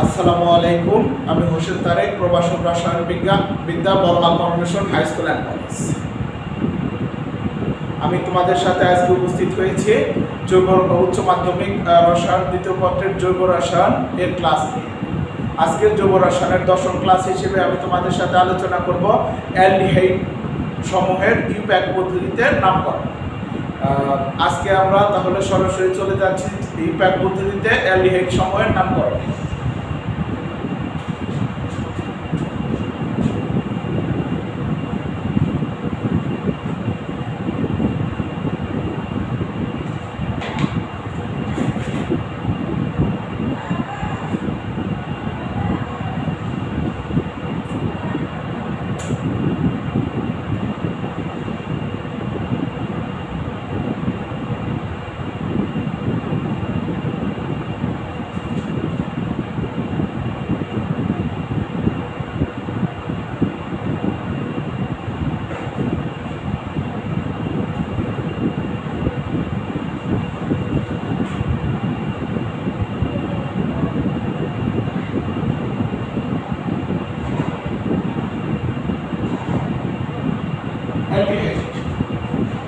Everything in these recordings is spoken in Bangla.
আসসালামু আলাইকুম। আমি হোসেন তারেক, প্রভাষক রসায়ন বিদ্যা বড়লা foundation high school and college. আমি তোমাদের সাথে আজকে উপস্থিত হয়েছি জৈব উচ্চ মাধ্যমিক রসায়ন দ্বিতীয় পত্রের জৈব রসায়ন এর ক্লাস নিয়ে। আজকের জৈব রসায়নের 10ম ক্লাস হিসেবে আমি তোমাদের সাথে আলোচনা করব অ্যালডিহাইড সমূহের ইউপ্যাক পদ্ধতিতে নামকরণ। আজকে আমরা তাহলে সরাসরি চলে যাচ্ছি ইউপ্যাক পদ্ধতিতে অ্যালডিহাইড সমূহের নামকরণ।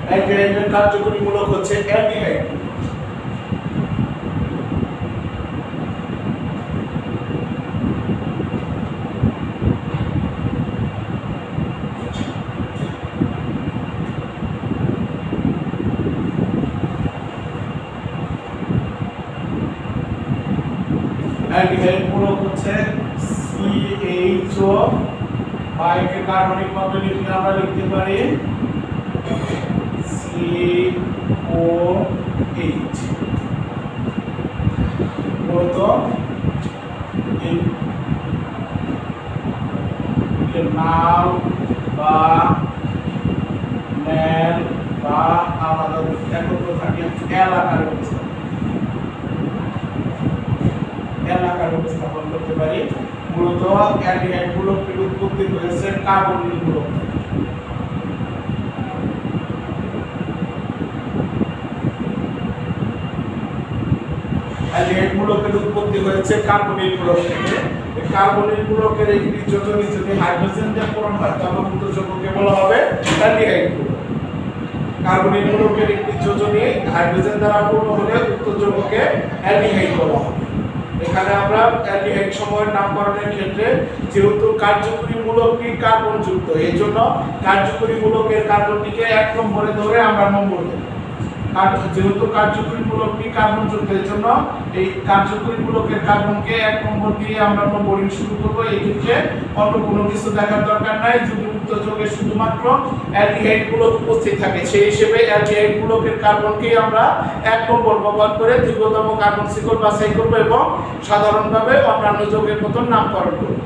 অ্যালডিহাইডের কার্যকরী মূলক হচ্ছে অ্যালডিহাইড। অ্যালডিহাইড মূলক হচ্ছে CHO বা একে কার্বনিক পদ্ধতি লিখলে আমরা লিখতে পারি COH। মূলত নাল বা ন্যাল বা আলাদা একত্র থাকে এলাকার উপস্থাপন করতে পারি। মূলত অ্যালডিহাইড মূলকটির উৎপত্তি হয়েছে কার্বনিল মূলক। অ্যালডিহাইড মূলকের উৎপত্তি হয়েছে কার্বনিল মূলক থেকে। কার্বনিল মূলকের একটি যোজনী যদি হাইড্রোজেন দিয়ে পূরণ হয় তবে উক্ত যৌগকে বলা হবে অ্যালডিহাইড মূলক। কার্বনিল মূলকের একটি যোজনী হাইড্রোজেন দ্বারা পূর্ণ হলে উক্ত যৌগকে অ্যালডিহাইড বলা হবে। এখানে আমরা অ্যালডিহাইড সমূহের নামকরণের ক্ষেত্রে যেহেতু কার্যকরী মূলকটি কার্বন যুক্ত, এই জন্য কার্যকরী মূলকের কার্বনটিকে 1 নম্বরে ধরে আমরা নম্বর দেব। যেহেতু কার্যকরী মূলকটি কার্বন যুক্ত, এর জন্য এই কার্যকরী মূলকের কার্বনকে 1 নম্বর দিয়ে আমরা নম্বরিং শুরু করব। এই ক্ষেত্রে অন্য কোনো কিছু দেখার দরকার নাই। যদি উক্ত যৌগে শুধুমাত্র অ্যালডিহাইড মূলক উপস্থিত থাকে সেই হিসেবে অ্যালডিহাইড মূলকের কার্বনকেই আমরা 1 নম্বর ব্যবহার করে দীর্ঘতম কার্বন শিকড় বাছাই করব এবং সাধারণভাবে অন্যান্য যৌগের মতন নামকরণ করব।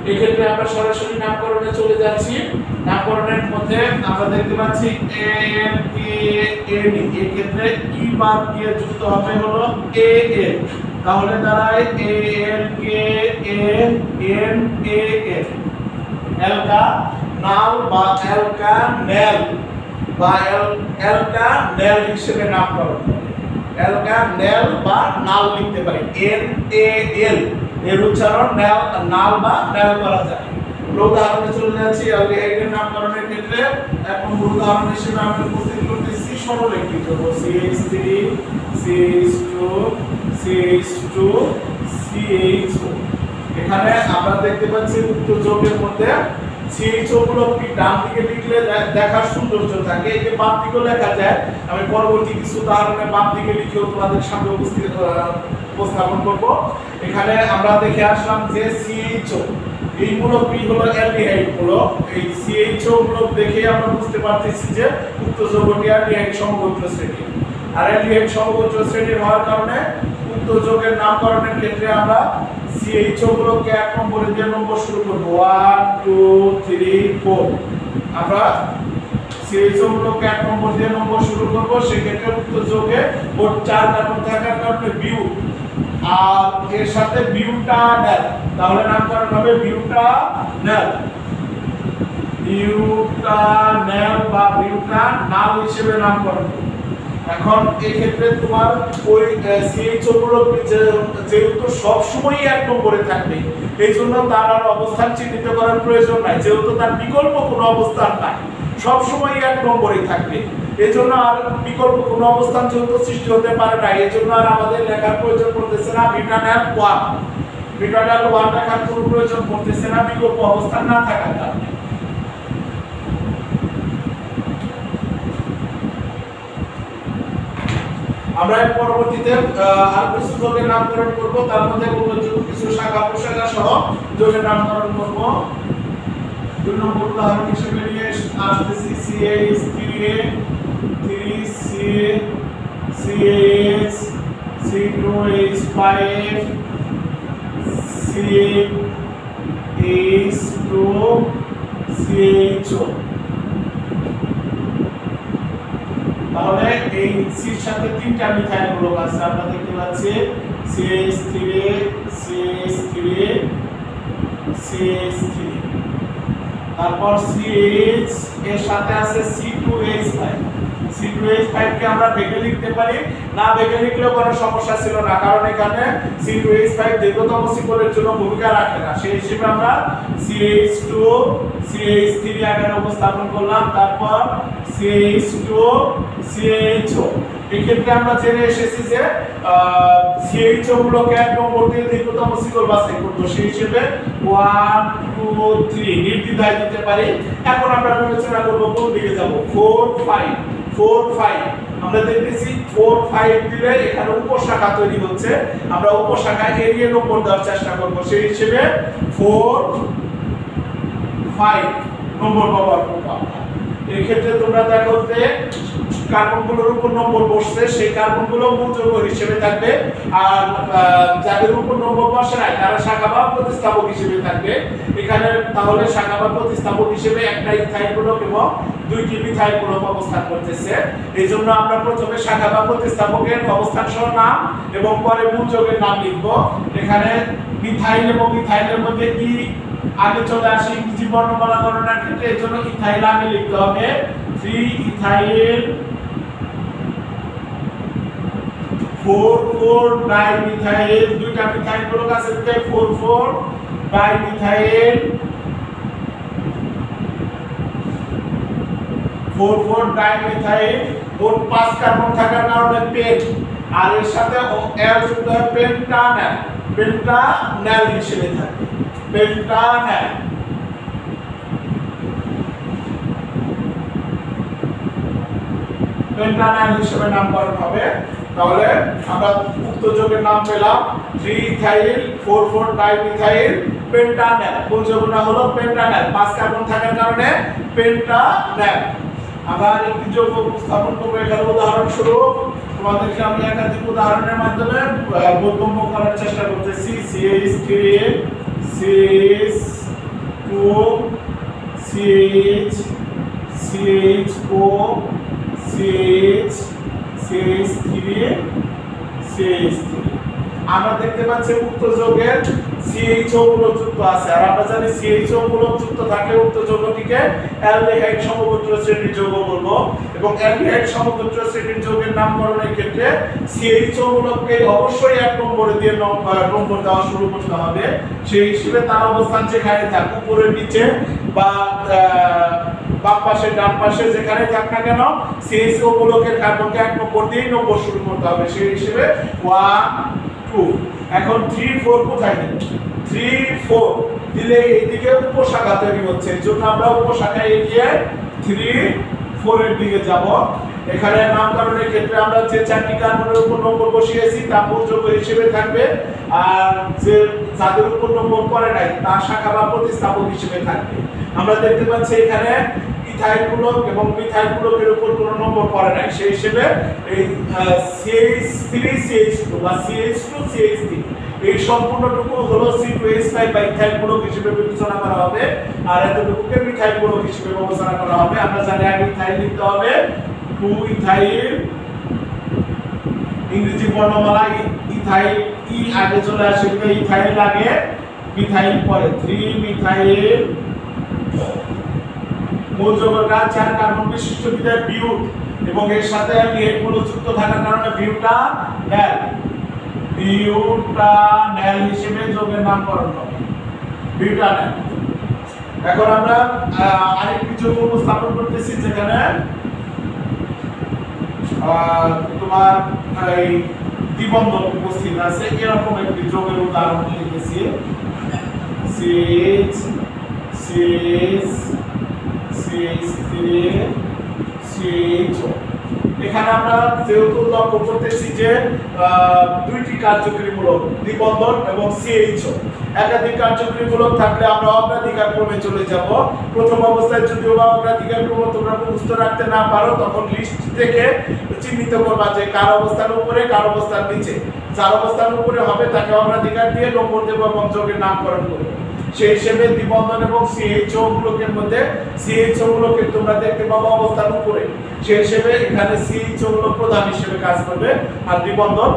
এই ক্ষেত্রে আমরা সরাসরি নামকরণে চলে যাচ্ছি। নামকরণের মধ্যে আমরা দেখতে পাচ্ছি AN KN, এই ক্ষেত্রে ই বাদ দিয়ে যুক্ত হবে হলো AN, তাহলে দাঁড়ায় ALKANNAN। অ্যালকা নাল বা অ্যালকানেল বা অ্যালকানেল হিসেবে নামকরণ হবে। অ্যালকানেল বা নাল লিখতে পারি NaL, এর উচ্চারণ নাল বা নেল করা যায়। উদাহরণে চলে যাচ্ছি অ্যালডিহাইডের নামকরণের ক্ষেত্রে। এখন উদাহরণ হিসেবে আমি উপস্থিত করতেছি সরল একটি যৌগ CH3 CH2 CH2 CHO। এখানে আমরা দেখতে পাচ্ছি উক্ত যৌগের মধ্যে CHO মূলকটি ডান দিকে লিখলে দেখার সৌন্দর্য থাকে, এই যে বাম দিকেও লেখা যায়। আমি পরবর্তী কিছু উদাহরণে বাম দিকে লিখেও তোমাদের সামনে উপস্থাপন করব। এখানে আমরা দেখে আসলাম যে CHO এই মূলকটি হলো অ্যালডিহাইড মূলক। এই CHO মূলক দেখে আমরা বুঝতে পারতেছি যে উক্ত যৌগটি অ্যালডিহাইড সমগোত্র শ্রেণীর। আর অ্যালডিহাইড সমগোত্র শ্রেণীর হওয়ার কারণে উক্ত যৌগের নামকরণের ক্ষেত্রে আমরা CHO মূলককে 1 নম্বরে দিয়ে নম্বর শুরু করব 1 2 3 4। আমরা CHO মূলককে 1 নম্বর দিয়ে নম্বর শুরু করব। সেক্ষেত্রে উক্ত যৌগে মোট 4 কার্বন থাকার কারণে বিউ আর এর সাথে বিউটানেল, তাহলে নামকরণ হবে বিউটানেল। বিউটানেল বা বিউটানাল হিসেবে নামকরণ। এখন এই ক্ষেত্রে তোমার ওই সিএইচও গুলো যেহেতু সবসময় এক নম্বরে থাকবে, এই জন্য তার আর অবস্থান চিহ্নিত করার প্রয়োজন নাই, যেহেতু তার বিকল্প কোনো অবস্থান নাই, সবসময় এক নম্বরে থাকবে, এই জন্য আর বিকল্প কোনো অবস্থান যেহেতু সৃষ্টি হতে পারে না, এই জন্য আর আমাদের লেখার প্রয়োজন পড়তেছে না বিটানাল 1, বিটানাল 1 লেখার কোনো প্রয়োজন পড়তেছে না বিকল্প অবস্থান না থাকার কারণে। আমরা এর পরবর্তীতে আর কিছু যোগের নামকরণ করব, তার মধ্যে কিছু শাখা প্রশাখা সহ যোগের নামকরণ করব। 2 নম্বর উদাহরণ হিসেবে নিয়ে আসতেছি CH 3A 3C CH C2H5 CH2 CHO। তাহলে এই সির সাথে তিনটা মিথাইল গ্রুপ আছে, আমরা দেখতে পাচ্ছি CH3A CH3A CH3, তারপর CH এর সাথে আছে C2H5, C2H5 কে আমরা বেগে লিখতে পারি, না বেগে লিখলেও কোনো সমস্যা ছিল না, কারণ এখানে C2H5 দীর্ঘতম শিকলের জন্য ভূমিকা রাখে না, সেই হিসেবে আমরা CH2 CH3 আগে উপস্থাপন করলাম, তারপর CH2 CHO। এই ক্ষেত্রে আমরা জেনে এসেছি যে CHO গুলোকে এক নম্বর দিয়ে দীর্ঘতম শিকল বাছাই করব, সেই হিসেবে 1 2 3 নির্দ্বিধায় দিতে পারি। এখন আমরা বিবেচনা করব কোন দিকে যাব, 4 5 4 5 আমরা দেখতেছি 4 5 দিলে এখানে উপশাখা তৈরি হচ্ছে, আমরা উপশাখা এরিয়া নম্বর দেওয়ার চেষ্টা করব, সেই হিসেবে 4 5 নম্বর ব্যবহার করব। এই ক্ষেত্রে তোমরা দেখো যে কার্বনগুলোর উপর নম্বর বসছে, সেই কার্বনগুলো মূল যৌগ হিসেবে থাকবে, আর যাদের উপর নম্বর বসে নাই তারা শাখা বা প্রতিস্থাপক হিসেবে থাকবে। এখানে তাহলে শাখা বা প্রতিস্থাপক হিসেবে একটা ইথাইল গ্রুপ এবং দুইটি মিথাইল গ্রুপ অবস্থান করতেছে, এই জন্য আমরা প্রথমে শাখা বা প্রতিস্থাপকের অবস্থান সহ নাম এবং পরে মূল যৌগের নাম লিখব। এখানে মিথাইল এবং ইথাইলের মধ্যে কি আগে চলে আসে ইংরেজি বর্ণমালা গণনার ক্ষেত্রে, এই জন্য ইথাইল আগে লিখতে হবে, 3 ইথাইল 4 ডাইমিথাইল, দুইটা মিথাইল গ্রুপ আছে, 4 ডাইমিথাইল 4 ডাইমিথাইল, মোট 5 কার্বন থাকার কারণে পেন, আর এর সাথে এল যুক্ত হয় পেন্টানেল, পেন্টানেল হিসেবে থাকে, পেন্টানেল। পেন্টানেল হিসেবে নামকরণ হবে। তাহলে আমরা উক্ত যৌগের নাম পেলাম 3 ইথাইল 4 ডাইমিথাইল পেন্টানেল, কোন যৌগটা হলো পেন্টানেল, 5 কার্বন থাকার কারণে পেন্টানেল। আমরা একটি যৌগ উপস্থাপন করব, এখানে উদাহরণস্বরূপ তোমাদেরকে আমি একাধিক উদাহরণের মাধ্যমে বোধগম্য করার চেষ্টা করতেছি। CH3A CH2 CH CHO CH CH3A CH3, আমরা দেখতে পাচ্ছি উক্ত যৌগের CHO মূলক যুক্ত আছে, আর আমরা জানি CHO মূলক যুক্ত থাকলে উক্ত যৌগটিকে অ্যালডিহাইড সমগোত্র শ্রেণীর যৌগ বলবো, এবং অ্যালডিহাইড সমগোত্র শ্রেণীর যৌগের নামকরণের ক্ষেত্রে CHO মূলককে অবশ্যই এক নম্বরে দিয়ে নম্বর দেওয়া শুরু করতে হবে, সেই হিসেবে তার অবস্থান যেখানে থাক, উপরে নিচে বা বাম পাশে ডান পাশে যেখানে থাক না কেন, CHO মূলকের কার্বনকে এক নম্বর দিয়ে নম্বর শুরু করতে হবে, সেই হিসেবে 1 2। এখন 3 4 কোথায় দেব, 3 4 দিলে এইদিকে উপশাখা তৈরি হচ্ছে, এর জন্য আমরা উপশাখা এগিয়ে 3 4 এর দিকে যাব। এখানে নামকরণের ক্ষেত্রে আমরা যে চারটি কার্বনের উপর নম্বর বসিয়েছি তা মূল যৌগ হিসেবে থাকবে, আর যে যাদের উপর নম্বর পড়ে নাই তা শাখা বা প্রতিস্থাপক হিসেবে থাকবে। আমরা দেখতে পাচ্ছি এখানে ইথাইল গ্রুপ এবং মিথাইল গ্রুপের উপর কোনো নম্বর পড়ে নাই, সেই হিসেবে এই CH3CH2 বা CH2CH3 এই সম্পূর্ণটুকু হলো C2H5 বা ইথাইল গ্রুপ হিসেবে বিবেচনা করা হবে, আর এতটুকুকে মিথাইল গ্রুপ হিসেবে বিবেচনা করা হবে। আমরা জানি আগে ইথাইল লিখতে হবে, 2 ইথাইল, ইংরেজি বর্ণমালা ইথাইল ই আগে চলে আসে, ইথাইল আগে মিথাইল পরে, 3 মিথাইল মূল যৌগের কাজ 4 কার্বন বিশিষ্ট বিধায় বিউট এবং এর সাথে এক মূলক যুক্ত থাকার কারণে বিউটানেল হিসেবে যৌগের নামকরণ হবে বিউটানেল। এখন আমরা আরেকটি যৌগ উপস্থাপন করতেছি যেখানে তোমার এই দ্বিবন্ধন উপস্থিত আছে। এরকম একটি যৌগের উদাহরণ লিখেছি CH CH3CHO। এখানে আমরা যেহেতু লক্ষ্য করতেছি যে দুইটি কার্যকরী মূলক দ্বিবন্ধন এবং CHO, একাধিক কার্যকরী মূলক থাকলে আমরা অগ্রাধিকার ক্রমে চলে যাব। প্রথম অবস্থায় যদিও বা অগ্রাধিকার ক্রম তোমরা মুখস্থ রাখতে না পারো তখন লিস্ট থেকে চিহ্নিত করবা যে কার অবস্থান উপরে কার অবস্থান নিচে। যার অবস্থান উপরে হবে তাকে অগ্রাধিকার দিয়ে নম্বর দেব এবং যৌগের নামকরণ করব। সেই হিসেবে দ্বিবন্ধন এবং CHO মূলকের মধ্যে CHO মূলকের তোমরা দেখতে পাবো অবস্থান উপরে, সেই হিসেবে এখানে CHO মূলক প্রধান হিসেবে কাজ করবে আর দ্বিবন্ধন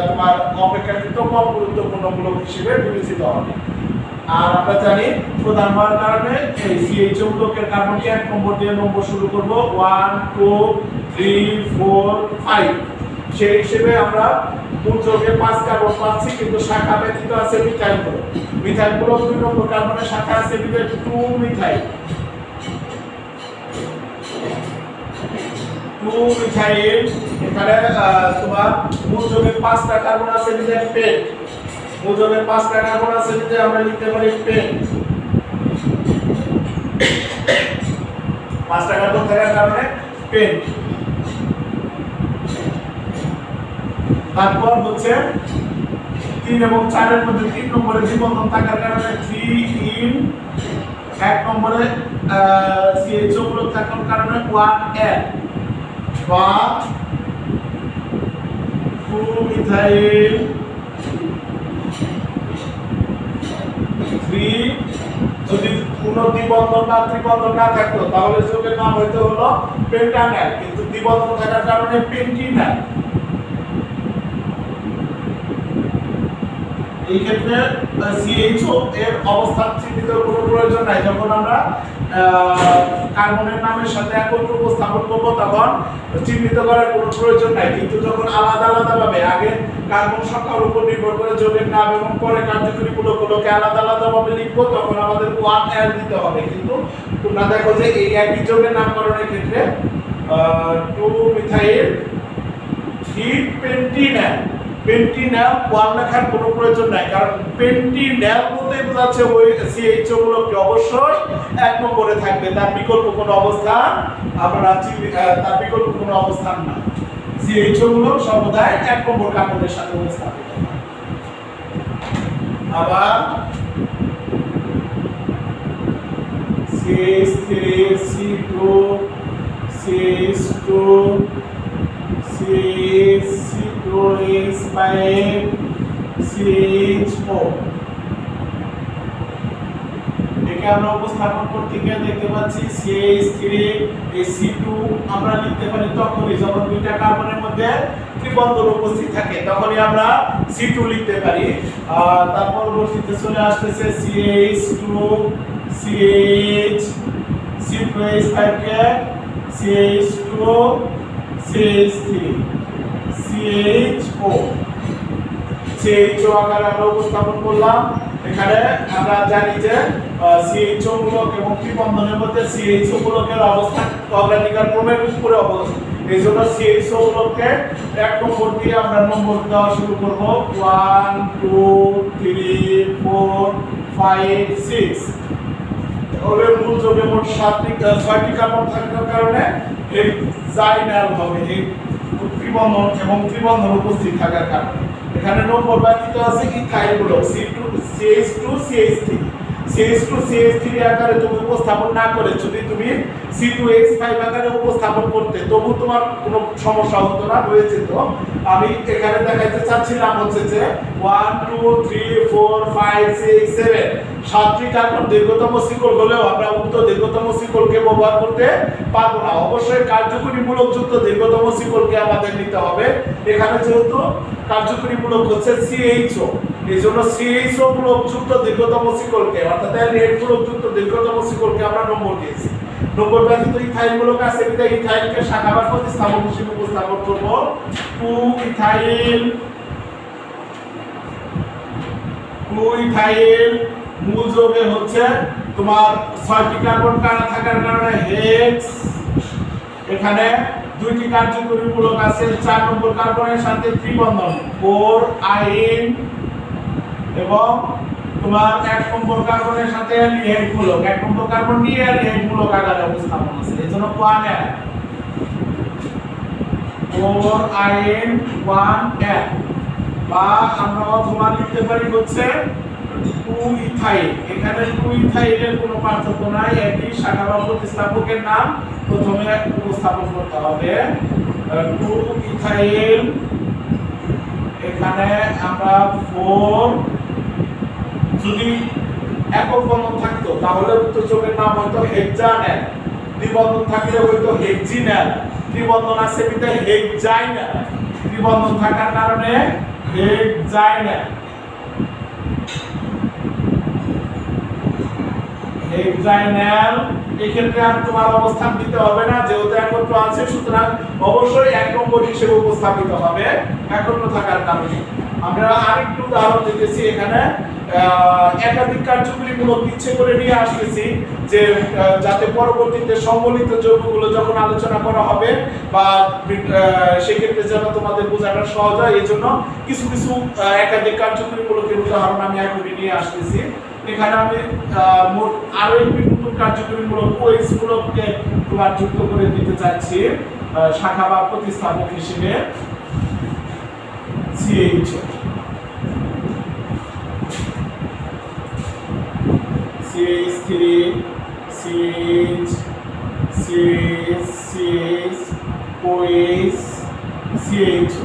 তোমার অপেক্ষাকৃত কম গুরুত্বপূর্ণ মূলক হিসেবে বিবেচিত হবে। আর আমরা জানি প্রধান হওয়ার কারণে এই CHO মূলকের কার্বনকে 1 নম্বর দিয়ে নম্বর শুরু করব 1 2 3 4 5। সেই হিসেবে আমরা মূল যৌগে 5 কার্বন পাচ্ছি, কিন্তু শাখা ব্যতীত আছে মিথাইল গ্রুপ। মিথাইল গ্রুপ 2 নম্বর কার্বনের শাখা আছে বিধায় 2 মিথাইল এখানে তোমার মূল যৌগে 5টা কার্বন আছে বিধায় পেন্ট। মূল যৌগে 5টা কার্বন আছে বিধায় আমরা লিখতে পারি পেন্ট। 5টা কার্বন থাকার কারণে পেন্ট। তারপর হচ্ছে 3 এবং 4 এর মধ্যে 3 নম্বরে দ্বিবন্ধন থাকার কারণে 3 ইন 1 নম্বরে CHO মূলক থাকার কারণে 1N বা 2 মিথাইল 3। যদি কোনো দ্বিবন্ধন বা ত্রিবন্ধন না থাকতো তাহলে যৌগের নাম হইতে হলো পেন্টানেল, কিন্তু দ্বিবন্ধন থাকার কারণে পেন্টিনেল। এই ক্ষেত্রে CHO এর অবস্থান চিহ্নিত কোনো প্রয়োজন নাই। যখন আমরা কার্বনের নামের সাথে একত্র উপস্থাপন করব তখন চিহ্নিত করার কোনো প্রয়োজন নাই, কিন্তু যখন আলাদা আলাদা ভাবে আগে কার্বন সংখ্যার উপর নির্ভর করে যৌগের নাম এবং পরে কার্যকরী মূলকগুলোকে আলাদা আলাদা ভাবে লিখবো তখন আমাদের 1L দিতে হবে। কিন্তু তোমরা দেখো যে এই একই যৌগের নামকরণের ক্ষেত্রে 2 মিথাইল 3 পেন্টিনেল পেন্টিনেল 1 লেখার কোনো প্রয়োজন নাই, কারণ পেন্টিনেল বলতে বোঝাচ্ছে ওই CHO মূলকটি অবশ্যই 1 নম্বরে থাকবে, তার বিকল্প কোনো অবস্থান আমরা তার বিকল্প কোনো অবস্থান না। CHO মূলক সর্বদাই 1 নম্বর কার্বনের সাথে উপস্থাপিত হয়। আবার CH3 C2 CH2 C2H5 CHO। একে আমরা উপস্থাপন করতে গিয়ে দেখতে পাচ্ছি CH3 এই C2 আমরা লিখতে পারি তখনই যখন দুইটা কার্বনের মধ্যে ত্রিবন্ধন উপস্থিত থাকে, তখনই আমরা C2 লিখতে পারি। তার পরবর্তীতে চলে আসতেছে CH2 CH C2H5 কে CH2 CH3 CHO CHO আকারে আমরা উপস্থাপন করলাম। এখানে আমরা জানি যে CHO মূলক এবং ত্রিবন্ধনের মধ্যে CHO মূলকের অবস্থান অগ্রাধিকার ক্রমের উপরে অবস্থান, এই জন্য CHO মূলককে 1 নম্বর দিয়ে আমরা নম্বর দেওয়া শুরু করব 1 2 3 4 5 6। তাহলে মূল যৌগে মোট 6টি কার্বন থাকার কারণে হেক্সাইনাল হবে এই ত্রিবন্ধন এবং ত্রিবন্ধন উপস্থিত থাকার কারণে। এখানে নম্বর ব্যতীত আছে ইথাইল মূলক CH2 CH3 CH2 CH3 আকারে তুমি উপস্থাপন না করে যদি তুমি C2H5 আকারে উপস্থাপন করতে তবু তোমার কোনো সমস্যা হতো না, রয়েছে। তো আমি এখানে দেখাইতে চাচ্ছিলাম হচ্ছে যে 1 2 3 4 5 6 7 7টি কার্বন দীর্ঘতম শিকল হলেও আমরা উক্ত দীর্ঘতম শিকলকে ব্যবহার করতে পারবো না। অবশ্যই কার্যকরী মূলক যুক্ত দীর্ঘতম শিকলকে আমাদের নিতে হবে। এখানে যেহেতু কার্যকরী মূলক হচ্ছে CHO, এই জন্য CHO মূলক যুক্ত দীর্ঘতম শিকলকে অর্থাৎ রেড মূলক যুক্ত দীর্ঘতম শিকলকে আমরা নম্বর দিয়েছি। নম্বর ব্যতীত ইথাইল মূলক আছে বিধায় ইথাইলকে শাখা বা প্রতিস্থাপক হিসেবে উপস্থাপন করব 2 ইথাইল মূল যৌগে হচ্ছে তোমার 6টি কার্বন থাকার কারণে হেক্স, এখানে 2টি কার্যকরী মূলক আছে 4 নম্বর কার্বনের সাথে ত্রিবন্ধন 4 আইন এবং তোমার 1 নম্বর কার্বনের সাথে অ্যালডিহাইড মূলক 1 নম্বর কার্বন নিয়ে অ্যালডিহাইড মূলক আকারে উপস্থাপন আছে, এজন্য 1 এর 4 আইন 1 এর বা আমরা অথবা লিখতে পারি হচ্ছে 2 ইথাইল। এখানে 2 ইথাইলের কোনো পার্থক্য নাই, একই শাখা বা প্রতিস্থাপকের নাম প্রথমে উপস্থাপন করতে হবে 2 ইথাইল। এখানে আমরা 4 যদি একক বন্ধন থাকতো তাহলে উত্তরযোগের নাম হতো হেক্সানেল, দ্বিবন্ধন থাকলে হয়তো হেক্সিনেল, ত্রিবন্ধন আছে বিধায় হেক্সাইনেল, ত্রিবন্ধন থাকার কারণে হেক্সাইনেল। হেক্সাইনেল এই ক্ষেত্রে আর তোমার অবস্থান দিতে হবে না, যেহেতু একত্র আছে সুতরাং অবশ্যই 1 নম্বর হিসেবে উপস্থাপিত হবে একত্র থাকার কারণে। আমরা আরেকটু উদাহরণ দিতেছি, এখানে একাধিক কার্যকরী মূলক ইচ্ছে করে নিয়ে আসতেছি যে যাতে পরবর্তীতে সম্মিলিত যৌগগুলো যখন আলোচনা করা হবে বা সেক্ষেত্রে যেন তোমাদের বোঝাটা সহজ হয়, এই জন্য কিছু কিছু একাধিক কার্যকরী মূলকের উদাহরণ আমি এখনই নিয়ে আসতেছি। এখানে আমি আরো একটি নতুন কার্যকরী মূলক ওএইচ মূলককে তোমার যুক্ত করে দিতে চাচ্ছি শাখা বা প্রতিস্থাপক হিসেবে CH CH3 CH CH CH OH CH।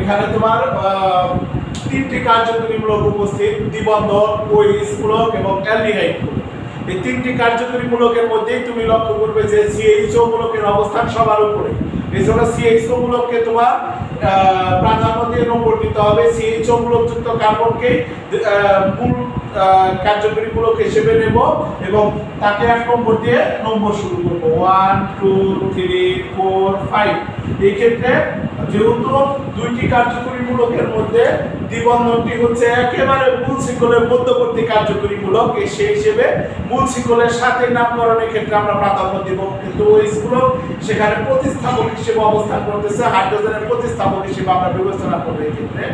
এখানে তোমার 3টি কার্যকরী মূলক উপস্থিত, দ্বিবন্ধন, OH মূলক এবং অ্যালডিহাইড মূলক। এই 3টি কার্যকরী মূলকের মধ্যেই তুমি লক্ষ্য করবে যে CHO মূলকের অবস্থান সবার উপরে, এজন্য CHO মূলককে তোমার প্রাধান্য দিয়ে নম্বর দিতে হবে। CHO মূলকযুক্ত কার্বনকে মূল কার্যকরী মূলক হিসেবে নেব এবং তাকে 1 নম্বর দিয়ে নম্বর শুরু করব 1 2 3 4 5। এই ক্ষেত্রে যেহেতু 2টি কার্যকরী মূলকের মধ্যে দ্বিবন্ধনটি হচ্ছে একেবারে মূল শিকলের মধ্যবর্তী কার্যকরী মূলক, সেই হিসেবে মূল শিকলের সাথে নামকরণের ক্ষেত্রে আমরা প্রাধান্য দেব, কিন্তু ওএইচ মূলক সেখানে প্রতিস্থাপক হিসেবে অবস্থান করতেছে, হাইড্রোজেনের প্রতিস্থাপক হিসেবে আমরা বিবেচনা করব এই ক্ষেত্রে।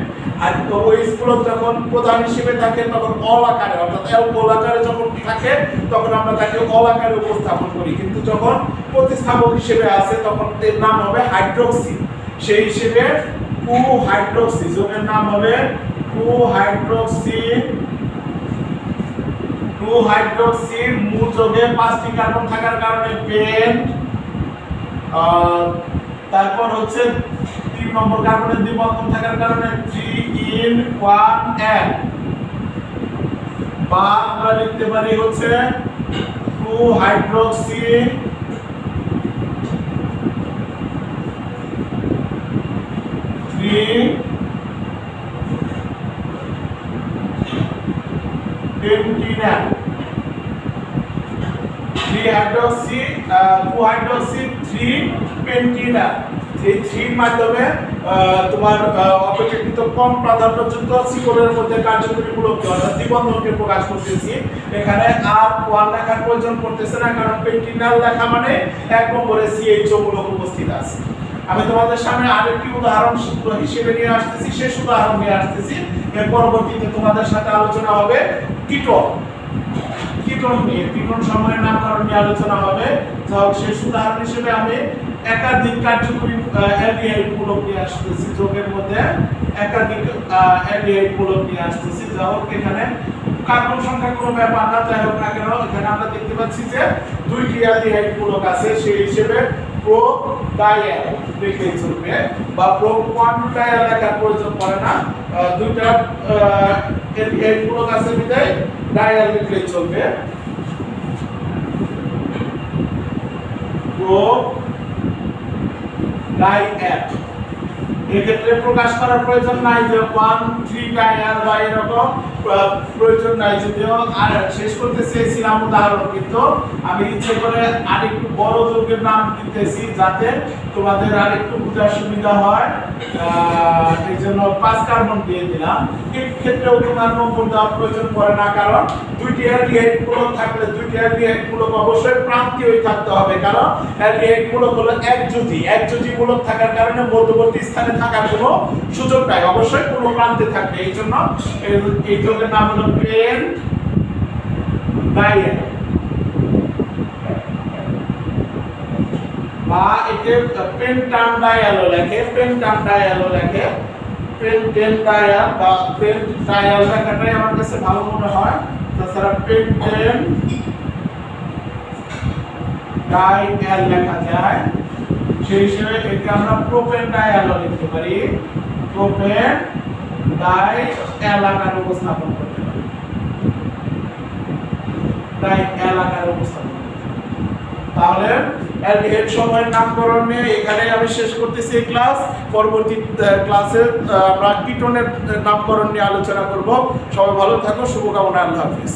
আর ওএইচ মূলক যখন প্রধান হিসেবে থাকে তখন অল আকারে অর্থাৎ অ্যালকোহল আকারে যখন থাকে তখন আমরা তাকে অল আকারে উপস্থাপন করি, কিন্তু যখন প্রতিস্থাপক হিসেবে আছে তখন এর নাম হবে হাইড্রোক্সি, সেই হিসেবে 2 হাইড্রোক্সি যোগের নাম হবে 2 হাইড্রোক্সি। 2 হাইড্রোক্সি মূল যোগে 5টি কার্বন থাকার কারণে পেন্ট, তারপর হচ্ছে 3 নম্বর কার্বনের দ্বিবন্ধন থাকার কারণে 3 in 1 n, বা আমরা লিখতে পারি হচ্ছে 2 হাইড্রোক্সি 3 পেন্টিনাল, 3 হাইড্রোক্সি 2 হাইড্রোক্সি 3 পেন্টিনাল। এই 3 মাধ্যমে তোমার অপেক্ষাকৃত কম প্রাধান্যযুক্ত শিকলের মধ্যে কার্যকরী মূলককে অর্থাৎ দ্বিবন্ধনকে প্রকাশ করতেছি। এখানে আর 1 লেখার প্রয়োজন পড়তেছে না, কারণ পেন্টিনাল লেখা মানে 1 নম্বরে CHO মূলক উপস্থিত আছে। আমি তোমাদের সামনে আরেকটি উদাহরণ হিসেবে নিয়ে আসতেছি, শেষ উদাহরণ নিয়ে আসতেছি, এর পরবর্তীতে তোমাদের সাথে আলোচনা হবে কিটোন নিয়ে, কিটোন সময়ের নামকরণ নিয়ে আলোচনা হবে। যাও শেষ উদাহরণ হিসেবে আমি একাধিক কার্যকরী অ্যালডিহাইড মূলক নিয়ে আসতেছি, যোগের মধ্যে একাধিক অ্যালডিহাইড মূলক নিয়ে আসতেছি। যাও এখানে কার্বন সংখ্যা কোনো ব্যাপার না, যাই হোক না কেন এখানে আমরা দেখতে পাচ্ছি যে 2টি অ্যালডিহাইড মূলক আছে, সেই হিসেবে প্রো ডায়াল লিখে চলবে বা প্রো কোয়ান্টু ডায়াল লেখার প্রয়োজন পড়ে না, 2টা অ্যালডিহাইড মূলক আছে বিধায় ডায়াল লিখলে চলবে। প্রো ডাইঅ্যাট এক্ষেত্রে প্রকাশ করার প্রয়োজন নাই যে 1 3 ডায়াল বা এরকম প্রয়োজন নাই। যদিও আর শেষ করতে চেয়েছিলাম উদাহরণ, কিন্তু আমি ইচ্ছে করে আরেকটু বড় যৌগের নাম দিতেছি যাতে তোমাদের আরেকটু বোঝার সুবিধা হয়। এই জন্য 5 কার্বন দিয়ে দিলাম। এই ক্ষেত্রেও তোমার নম্বর দেওয়ার প্রয়োজন পড়ে না, কারণ দুইটি অ্যালডিহাইড মূলক থাকলে দুইটি অ্যালডিহাইড মূলক অবশ্যই প্রান্তীয়ই থাকতে হবে, কারণ অ্যালডিহাইড মূলক হলো একযোজি মূলক থাকার কারণে মধ্যবর্তী স্থানে থাকার কোনো সুযোগ নাই, অবশ্যই কোনো প্রান্তে থাকবে। এই জন্য এই যৌগের নাম হলো পেন ডায়াল, বা একে পেন্টাম ডায়ালও লেখে, পেন্টেন ডায়াল বা পেন ডায়াল লেখাটাই আমার কাছে ভালো মনে হয়। তাছাড়া পেন্টেন ডায়াল লেখা যায়, সেই হিসেবে একে আমরা প্রোপেন ডায়ালও লিখতে পারি, প্রোপেন ডায়াল আকারে উপস্থাপন করতে পারি, ডায়াল আকারে উপস্থাপন। তাহলে অ্যালডিহাইড সমূহের নামকরণ নিয়ে এখানে আমি শেষ করতেছি এই ক্লাস। পরবর্তী ক্লাসে আমরা কিটোনের নামকরণ নিয়ে আলোচনা করব। সবাই ভালো থাকো, শুভকামনা, আল্লাহ হাফেজ।